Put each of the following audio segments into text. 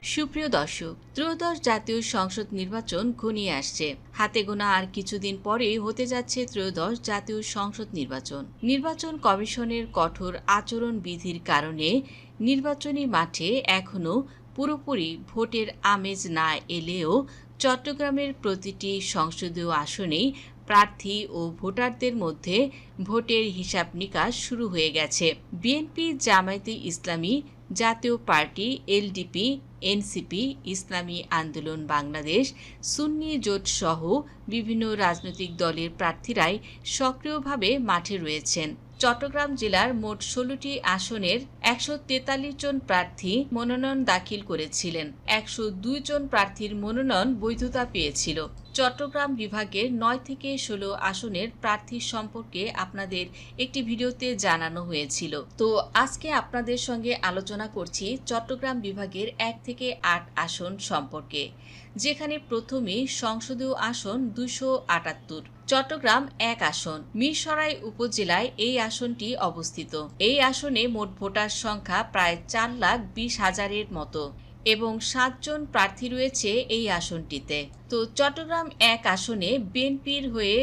সুপ্রিয় দর্শক, ত্রয়োদশ জাতীয় সংসদ নির্বাচন ঘনিয়ে আসছে। হাতে গোনা আর কিছুদিন পরেই হতে যাচ্ছে ত্রয়োদশ জাতীয় সংসদ নির্বাচন। নির্বাচন কমিশনের কঠোর আচরণ বিধির কারণে নির্বাচনী মাঠে এখনও পুরোপুরি ভোটের আমেজ না এলেও চট্টগ্রামের প্রতিটি সংসদীয় আসনেই প্রার্থী ও ভোটারদের মধ্যে ভোটের হিসাব নিকাশ শুরু হয়ে গেছে। বিএনপি, জামায়াতে ইসলামী, জাতীয় পার্টি, এলডিপি, এনসিপি, ইসলামী আন্দোলন বাংলাদেশ, সুন্নি জোট সহ বিভিন্ন রাজনৈতিক দলের প্রার্থীরাই সক্রিয়ভাবে মাঠে রয়েছেন। চট্টগ্রাম জেলার মোট ১৬টি আসনের ১৪৩ জন প্রার্থী মনোনয়ন দাখিল করেছিলেন। ১০২ জন প্রার্থীর মনোনয়ন বৈধতা পেয়েছিল। চট্টগ্রাম বিভাগের ৯ থেকে ১৬ আসনের প্রার্থী সম্পর্কে আপনাদের একটি ভিডিওতে জানানো হয়েছিল। তো আজকে আপনাদের সঙ্গে আলোচনা করছি চট্টগ্রাম বিভাগের ১ থেকে ৮ আসন সম্পর্কে, যেখানে প্রথমে সংসদীয় আসন ২৭৮। চট্টগ্রাম ১ আসন, মিরসরাই উপজেলায় এই আসনটি অবস্থিত। এই আসনে মোট ভোটার সংখ্যা প্রায় ৪,২০,০০০-এর মতো এবং ৭ জন প্রার্থী রয়েছে এই আসনটিতে। তো চট্টগ্রাম ১ আসনে বিএনপির হয়ে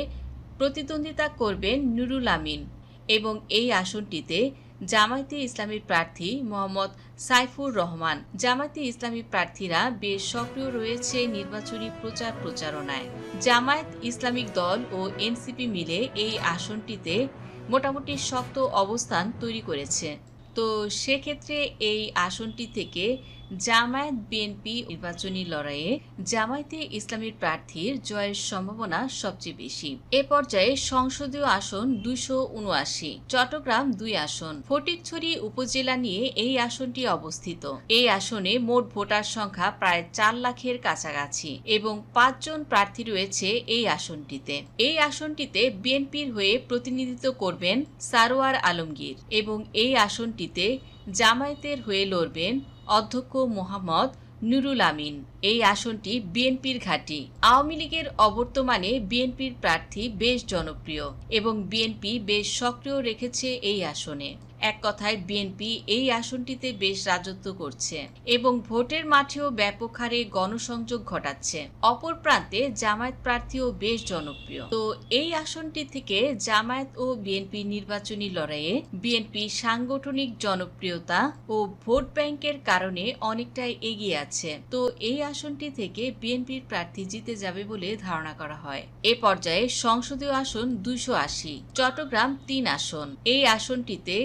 প্রতিদ্বন্দ্বিতা করবেন নুরুল আমিন এবং এই আসনটিতে জামায়াতে ইসলামীর প্রার্থী মোহাম্মদ সাইফুর রহমান। জামায়াতে ইসলামী প্রার্থীরা বেশ সক্রিয় রয়েছে নির্বাচনী প্রচারণায়। জামায়াত ইসলামিক দল ও এনসিপি মিলে এই আসনটিতে মোটামুটি শক্ত অবস্থান তৈরি করেছে। তো সেক্ষেত্রে এই আসনটি থেকে জামায়াত বিএনপি নির্বাচনী লড়াইয়ে জামায়াতে ইসলামীর প্রার্থীর জয়ের সম্ভাবনা সবচেয়ে বেশি। এ পর্যায়ে সংসদীয় আসন ২৭৯, চট্টগ্রাম ২ আসন। ফটিকছড়ি উপজেলা নিয়ে এই আসনটি অবস্থিত। এই আসনে মোট ভোটার সংখ্যা প্রায় ৪ লাখের কাছাকাছি এবং ৫ জন প্রার্থী রয়েছে এই আসনটিতে। এই আসনটিতে বিএনপির হয়ে প্রতিনিধিত্ব করবেন সারোয়ার আলমগীর এবং এই আসনটিতে জামায়াতের হয়ে লড়বেন অধ্যক্ষ মোহাম্মদ নুরুল আমিন। এই আসনটি বিএনপির ঘাঁটি। আওয়ামী লীগের অবর্তমানে বিএনপির প্রার্থী বেশ জনপ্রিয় এবং বিএনপি বেশ সক্রিয় রেখেছে এই আসনে। এক কথায় বিএনপি এই আসনটিতে বেশ রাজত্ব করছে এবং ভোটের মাঠেও ব্যাপক হারে গণসংযোগ ঘটাচ্ছে। অপর প্রান্তে জামায়াত প্রার্থীও বেশ জনপ্রিয়। তো এই আসনটি থেকে জামায়াত ও বিএনপি নির্বাচনী লড়াইয়ে বিএনপি সাংগঠনিক জনপ্রিয়তা ও ভোট ব্যাংকের কারণে অনেকটাই এগিয়ে আছে। তো এই আসনটি থেকে বিএনপির প্রার্থী জিতে যাবে বলে ধারণা করা হয়। এ পর্যায়ে সংসদীয় আসন ২৮০, চট্টগ্রাম ৩ আসন। এই আসনটিতে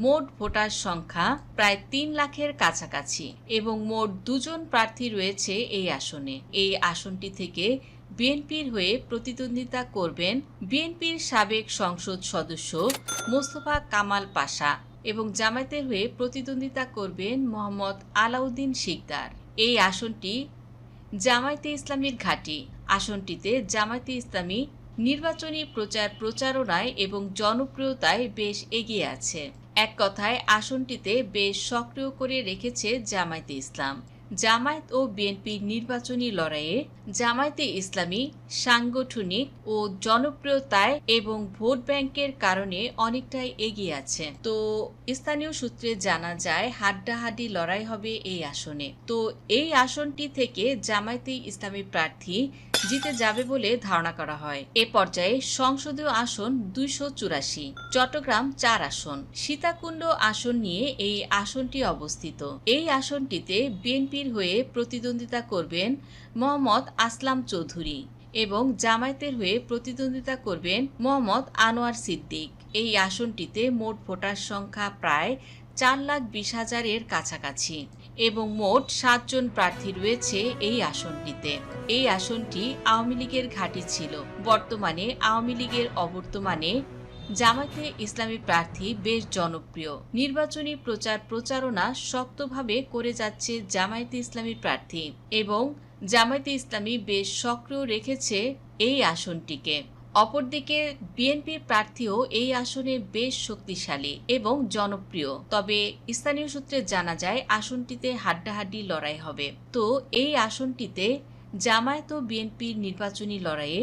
মোট ভোটার সংখ্যা প্রায় ৩ লাখের কাছাকাছি এবং মোট ২ জন প্রার্থী রয়েছে এই আসনে। এই আসনটি থেকে বিএনপির হয়ে প্রতিদ্বন্দ্বিতা করবেন বিএনপির সাবেক সংসদ সদস্য মোস্তফা কামাল পাশা এবং জামায়াতের হয়ে প্রতিদ্বন্দ্বিতা করবেন মোহাম্মদ আলাউদ্দিন শিকদার। এই আসনটি জামায়াতে ইসলামীর ঘাঁটি। আসনটিতে জামায়াতে ইসলামী নির্বাচনী প্রচারণায় এবং জনপ্রিয়তায় বেশ এগিয়ে আছে। এক কথায় আসনটিতে বেশ সক্রিয় করে রেখেছে জামায়াতে ইসলাম। জামায়াত ও বিএনপির নির্বাচনী লড়াইয়ে জামায়াতে ইসলামী সাংগঠনিক ও জনপ্রিয়তায় এবং ভোট ব্যাংকের কারণে অনেকটাই এগিয়ে আছে। তো স্থানীয় সূত্রে জানা যায় হাড্ডাহাড্ডি লড়াই হবে এই আসনে। তো এই আসনটি থেকে জামায়াতে ইসলামী প্রার্থী জিতে যাবে বলে ধারণা করা হয়। এ পর্যায়ে সংসদীয় আসন ২৮৪, চট্টগ্রাম ৪ আসন। সীতাকুণ্ড আসন নিয়ে এই আসনটি অবস্থিত। এই আসনটিতে বিএনপির হয়ে প্রতিদ্বন্দ্বিতা করবেন মোহাম্মদ আসলাম চৌধুরী এবং জামায়াতের হয়ে প্রতিদ্বন্দ্বিতা করবেন মোহাম্মদ আনোয়ার সিদ্দিক। এই আসনটিতে মোট ভোটার সংখ্যা প্রায় ৪,২০,০০০-এর কাছাকাছি এবং মোট ৭ জন প্রার্থী রয়েছে এই আসনটিতে। এই আসনটি আওয়ামী লীগের ঘাঁটি ছিল। বর্তমানে আওয়ামী লীগের অবর্তমানে জামায়াতে ইসলামী প্রার্থী বেশ জনপ্রিয়। নির্বাচনী প্রচারণা শক্তভাবে করে যাচ্ছে জামায়াতে ইসলামী প্রার্থী এবং জামায়াতে ইসলামী বেশ সক্রিয় রেখেছে এই আসনটিকে। অপরদিকে বিএনপির প্রার্থীও এই আসনে বেশ শক্তিশালী এবং জনপ্রিয়। তবে স্থানীয় সূত্রে জানা যায় আসনটিতে হাড্ডাহাড্ডি লড়াই হবে। তো এই আসনটিতে জামায়াত ও বিএনপির নির্বাচনী লড়াইয়ে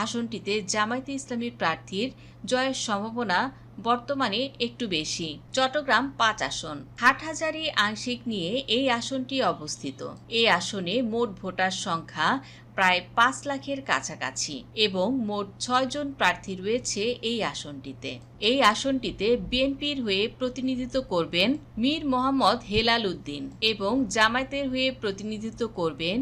আসনটিতে জামায়াতে ইসলামীর প্রার্থীর জয়ের সম্ভাবনা বর্তমানে একটু বেশি। চট্টগ্রাম ৫ আসন, হাটহাজারী আংশিক নিয়ে এই আসনটি অবস্থিত। এই আসনে মোট ভোটার সংখ্যা প্রায় ৫ লাখের কাছাকাছি এবং মোট ৬ জন প্রার্থী রয়েছে এই আসনটিতে। এই আসনটিতে বিএনপির হয়ে প্রতিনিধিত্ব করবেন মীর মোহাম্মদ হেলাল উদ্দিন এবং জামায়াতের হয়ে প্রতিনিধিত্ব করবেন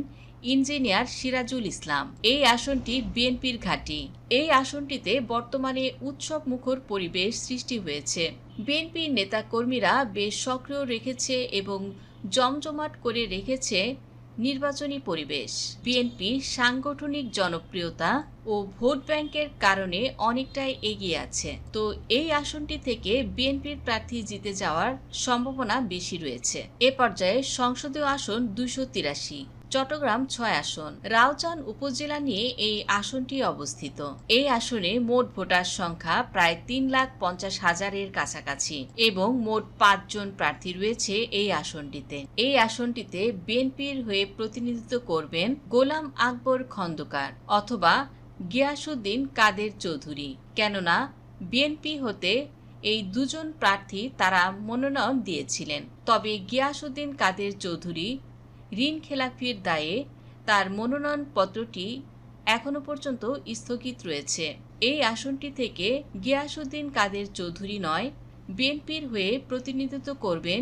ইঞ্জিনিয়ার সিরাজুল ইসলাম। এই আসনটি বিএনপির ঘাঁটি। এই আসনটিতে বর্তমানে উৎসব মুখর পরিবেশ সৃষ্টি হয়েছে। বিএনপির নেতাকর্মীরা বেশ সক্রিয় রেখেছে এবং জমজমাট করে রেখেছে নির্বাচনী পরিবেশ। বিএনপি সাংগঠনিক জনপ্রিয়তা ও ভোট ব্যাংকের কারণে অনেকটাই এগিয়ে আছে। তো এই আসনটি থেকে বিএনপির প্রার্থী জিতে যাওয়ার সম্ভাবনা বেশি রয়েছে। এ পর্যায়ে সংসদীয় আসন ২৮৩, চট্টগ্রাম ৬ আসন, রাউজান উপজেলা নিয়ে এই আসনটি অবস্থিত। এই আসনে মোট ভোটার সংখ্যা প্রায় ৩,৫০,০০০-এর কাছাকাছি এবং মোট ৫ জন প্রার্থী রয়েছে এই আসনটিতে। এই আসনটিতে বিএনপির হয়ে প্রতিনিধিত্ব করবেন গোলাম আকবর খন্দকার অথবা গিয়াসউদ্দিন কাদের চৌধুরী। কেননা বিএনপি হতে এই দুজন প্রার্থী তারা মনোনয়ন দিয়েছিলেন। তবে গিয়াসউদ্দিন কাদের চৌধুরী ঋণ খেলাপির দায়ে তার মনোনয়নপত্রটি এখনো পর্যন্ত স্থগিত রয়েছে। এই আসনটি থেকে গিয়াসউদ্দিন কাদের চৌধুরী নয়, বিএনপির হয়ে প্রতিনিধিত্ব করবেন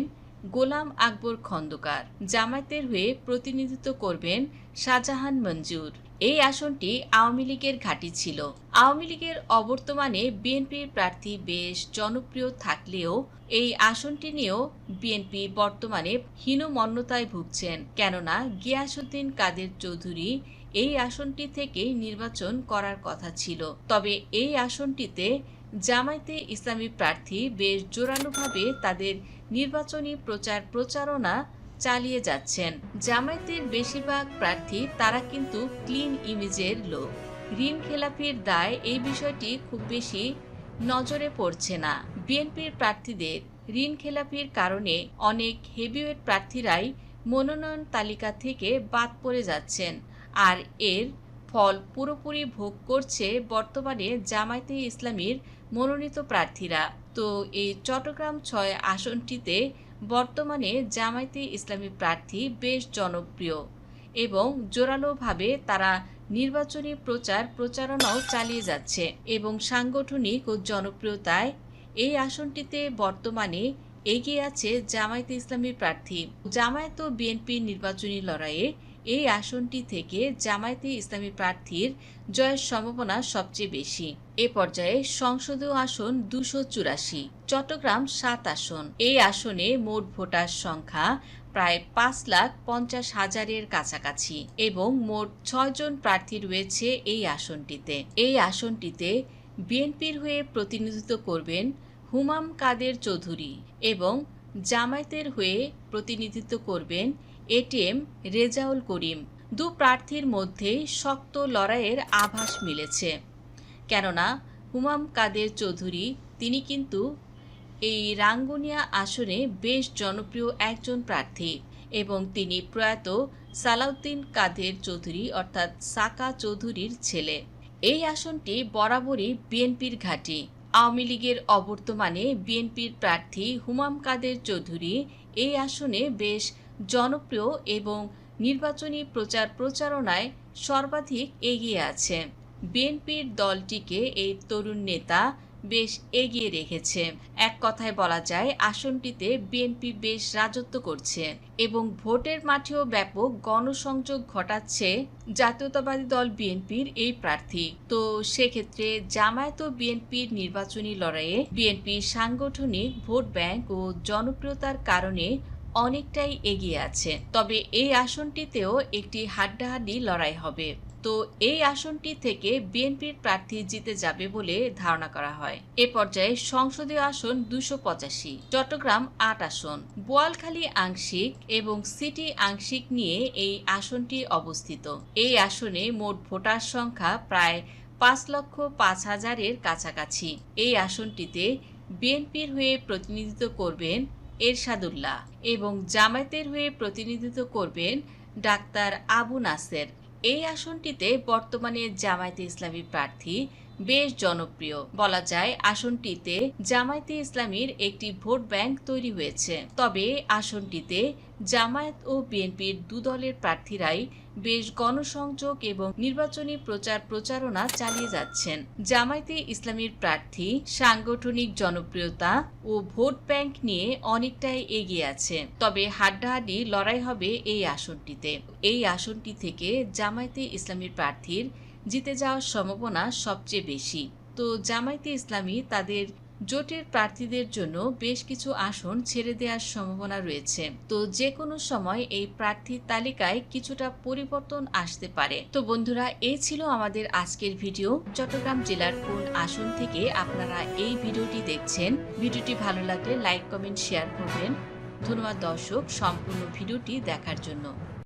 গোলাম আকবর খন্দকার, জামায়াতের হয়ে প্রতিনিধিত্ব করবেন শাহজাহান মঞ্জুর। এই আসনটি আওয়ামী লীগের ঘাঁটি ছিল। আওয়ামী লীগের অবর্তমানে বিএনপির প্রার্থী বেশ জনপ্রিয় থাকলেও এই আসনটি নিয়েও বিএনপি বর্তমানে হীনমন্যতায় ভুগছেন। কেননা গিয়াসউদ্দিন কাদের চৌধুরী এই আসনটি থেকে নির্বাচন করার কথা ছিল। তবে এই আসনটিতে জামায়াতে ইসলামী প্রার্থী বেশ জোরালোভাবে তাদের নির্বাচনী প্রচারণা চালিয়ে যাচ্ছেন। জামায়াতের বেশিরভাগ প্রার্থী তারা কিন্তু ক্লিন ইমেজের লোক। ঋণ খেলাপির দায় এই বিষয়টি খুব বেশি নজরে পড়ছে না। বিএনপির প্রার্থীদের ঋণ খেলাপির কারণে অনেক হেভিওয়েট প্রার্থীরাই মনোনয়ন তালিকা থেকে বাদ পড়ে যাচ্ছেন, আর এর ফল পুরোপুরি ভোগ করছে বর্তমানে জামায়াতে ইসলামীর মনোনীত প্রার্থীরা। তো এই চট্টগ্রাম ৬ আসনটিতে বর্তমানে জামায়াতে ইসলামী প্রার্থী বেশ জনপ্রিয় এবং জোরালোভাবে তারা নির্বাচনী প্রচারণাও চালিয়ে যাচ্ছে এবং সাংগঠনিক ও জনপ্রিয়তায় এই আসনটিতে বর্তমানে এগিয়ে আছে জামায়াতে ইসলামী প্রার্থী। জামায়াত ও বিএনপির নির্বাচনী লড়াইয়ে এই আসনটি থেকে জামায়াতে ইসলামী প্রার্থীর জয়ের সম্ভাবনা সবচেয়ে বেশি। এ পর্যায়ে সংসদীয় আসন ২৮৪, চট্টগ্রাম ৭ আসন। এই আসনে মোট ভোটার সংখ্যা প্রায় ৫,৫০,০০০-এর কাছাকাছি এবং মোট ৬ জন প্রার্থী রয়েছে এই আসনটিতে। এই আসনটিতে বিএনপির হয়ে প্রতিনিধিত্ব করবেন হুমাম কাদের চৌধুরী এবং জামায়াতের হয়ে প্রতিনিধিত্ব করবেন এটিএম রেজাউল করিম। দু প্রার্থীর মধ্যে শক্ত লড়াইয়ের আভাস মিলেছে। কেননা হুমাম কাদের চৌধুরী তিনি কিন্তু এই রাঙ্গুনিয়া আসনে বেশ জনপ্রিয় একজন প্রার্থী এবং তিনি প্রয়াত সালাউদ্দিন কাদের চৌধুরী অর্থাৎ সাকা চৌধুরীর ছেলে। এই আসনটি বরাবরই বিএনপির ঘাঁটি। আওয়ামী লীগের অবর্তমানে বিএনপির প্রার্থী হুমাম কাদের চৌধুরী এই আসনে বেশ জনপ্রিয় এবং নির্বাচনী প্রচারণায় সর্বাধিক এগিয়ে আছে। বিএনপির দলটিকে এই তরুণ নেতা বেশ এগিয়ে রেখেছে। এক কথায় বলা যায় আসনটিতে বিএনপি বেশ রাজত্ব করছে এবং ভোটের মাঠেও ব্যাপক গণসংযোগ ঘটাচ্ছে জাতীয়তাবাদী দল বিএনপির এই প্রার্থী। তো সেক্ষেত্রে জামায়াত ও বিএনপির নির্বাচনী লড়াইয়ে বিএনপির সাংগঠনিক ভোট ব্যাংক ও জনপ্রিয়তার কারণে অনেকটাই এগিয়ে আছে। তবে এই আসনটিতেও একটি হাড্ডাহাড্ডি লড়াই হবে। তো এই আসনটি থেকে বিএনপির প্রার্থী জিতে যাবে বলে ধারণা করা হয়। এ পর্যায়ে সংসদীয় আসন ২৮৫, চট্টগ্রাম ৮ আসন, বোয়ালখালী আংশিক এবং সিটি আংশিক নিয়ে এই আসনটি অবস্থিত। এই আসনে মোট ভোটার সংখ্যা প্রায় ৫,০৫,০০০-এর কাছাকাছি। এই আসনটিতে বিএনপির হয়ে প্রতিনিধিত্ব করবেন এরশাদুল্লাহ এবং জামায়াতের হয়ে প্রতিনিধিত্ব করবেন ডাক্তার আবু নাসের। এই আসনটিতে বর্তমানে জামায়াতে ইসলামী প্রার্থী বেশ জনপ্রিয়। বলা যায় আসনটিতে জামায়াতে ইসলামীর একটি ভোট ব্যাংক তৈরি হয়েছে। তবে আসনটিতে জামায়াত ও বিএনপির দুদলের প্রার্থীরাই বেশ গণসংযোগ এবং নির্বাচনী প্রচারণা চালিয়ে যাচ্ছেন। জামায়াতে ইসলামীর প্রার্থী সাংগঠনিক জনপ্রিয়তা ও ভোট ব্যাংক নিয়ে অনেকটাই এগিয়ে আছে। তবে হাড্ডাহাড্ডি লড়াই হবে এই আসনটিতে। এই আসনটি থেকে জামায়াতে ইসলামীর প্রার্থীর জিতে যাওয়ার সম্ভাবনা সবচেয়ে বেশি। তো জামায়াতে ইসলামী তাদের জোটের প্রার্থীদের জন্য বেশ কিছু আসন ছেড়ে দেওয়ার সম্ভাবনা রয়েছে। তো যে কোনো সময় এই প্রার্থীর তালিকায় কিছুটা পরিবর্তন আসতে পারে। তো বন্ধুরা, এই ছিল আমাদের আজকের ভিডিও। চট্টগ্রাম জেলার কোন আসন থেকে আপনারা এই ভিডিওটি দেখছেন? ভিডিওটি ভালো লাগলে লাইক, কমেন্ট, শেয়ার করবেন। ধন্যবাদ দর্শক সম্পূর্ণ ভিডিওটি দেখার জন্য।